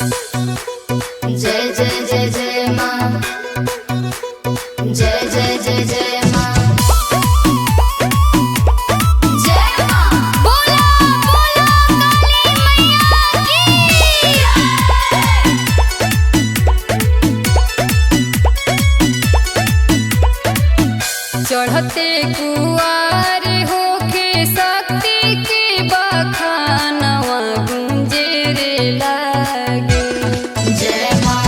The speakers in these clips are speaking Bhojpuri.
जय जय जय जय माँ, जय जय जय जय माँ, जय माँ। बोला बोला काली मैया की। चढ़ते कुआर होके शक्ति के बखानवा गुंजे रे लागे। जय माँ।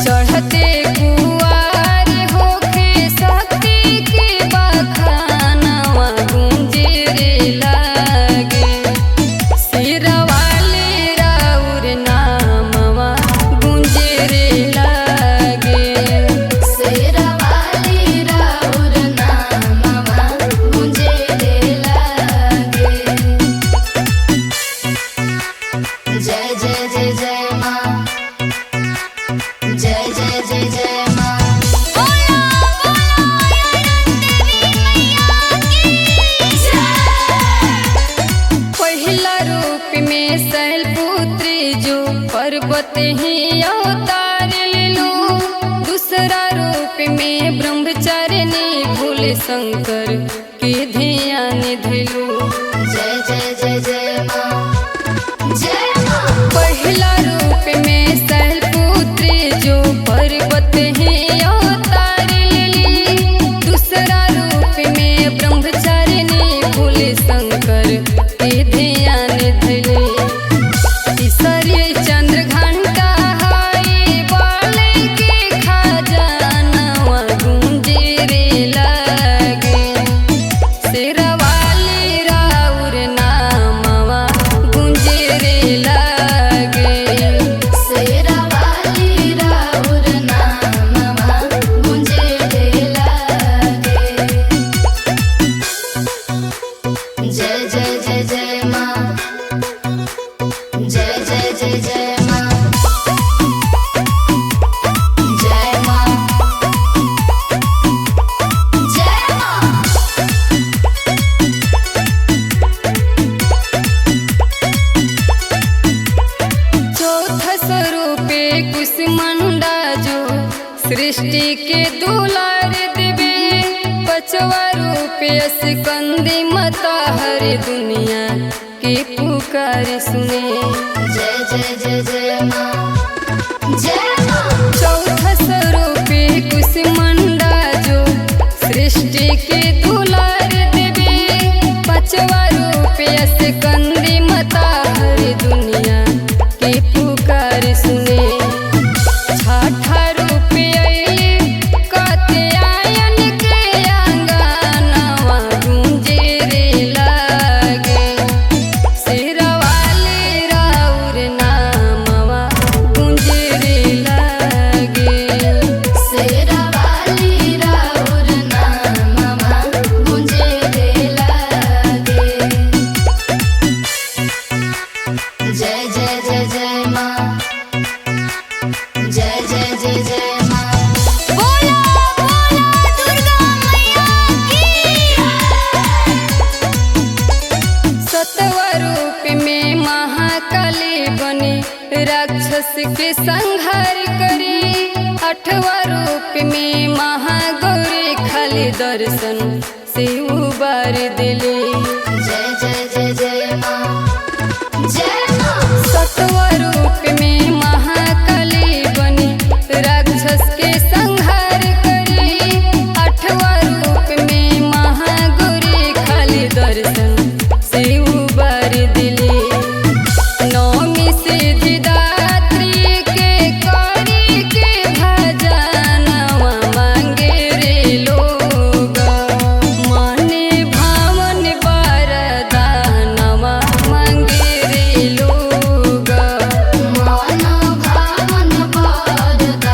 चढ़ते कुआर होके शक्ति के बखानवा गुंजे रे लागे। सिरवाले राउर नामवा गुंजे रे लागे। सिरवाले राउर नामवा गुंजे रे लागे। जय जय जय जय माँ, जय जय जय जय माँ। बोला बोला पहिला रूप में शैलपुत्री जो पर्वत ही अवतार लेलो। दूसरा रूप में ब्रह्मचारिणी भोले शंकर के ध्यान धैलो। जय जय जय जय माँ, जय माँ। पहिला रूप में शैलपुत्री जो पर्वत ही अवतार लेली। दूसरा रूप में ब्रह्मचारिणी भोले शंकर के ध्यान धैले। तीसरे चंद्र घंटा हाय बाले के खजानवा गुंजे रे लागे। सिरवाले राउर नामवा गुंजे रे लागे। सिरवाले राउर नामवा गुंजे रे लागे। जय जय जय जय माँ, जय जय जय जय माँ, जय माँ, जय माँ। चौथा स्वरूपे कुसुमंडा जो सृष्टि के दुलार देवे। पांचवा रूपे स्कंदी माता हर दुनिया के पुकार सुने। जय जय जय जय माँ, जय माँ। चौथा स्वरूपे कुसुमंडा जो सृष्टि के दुलार देवे। पांचवा रूपे स्कंदी माता हर दुनिया के पुकार सुने। छठा रूपे अइले कात्यायन के आंगनवा गुंजे रे लागे। सिरवाले राउर नामवा गुंजे रे लागे। सिरवाले राउर नामवा गुंजे रे लागे। जय जय जय जय माँ, जय जय जय जय माँ। बोला बोला दुर्गा मैया की। सतवा रूप में महाकाली बने राक्षस के संहार करी। आठवा रूप में महागौरी खाली दर्शन से उबार दिले।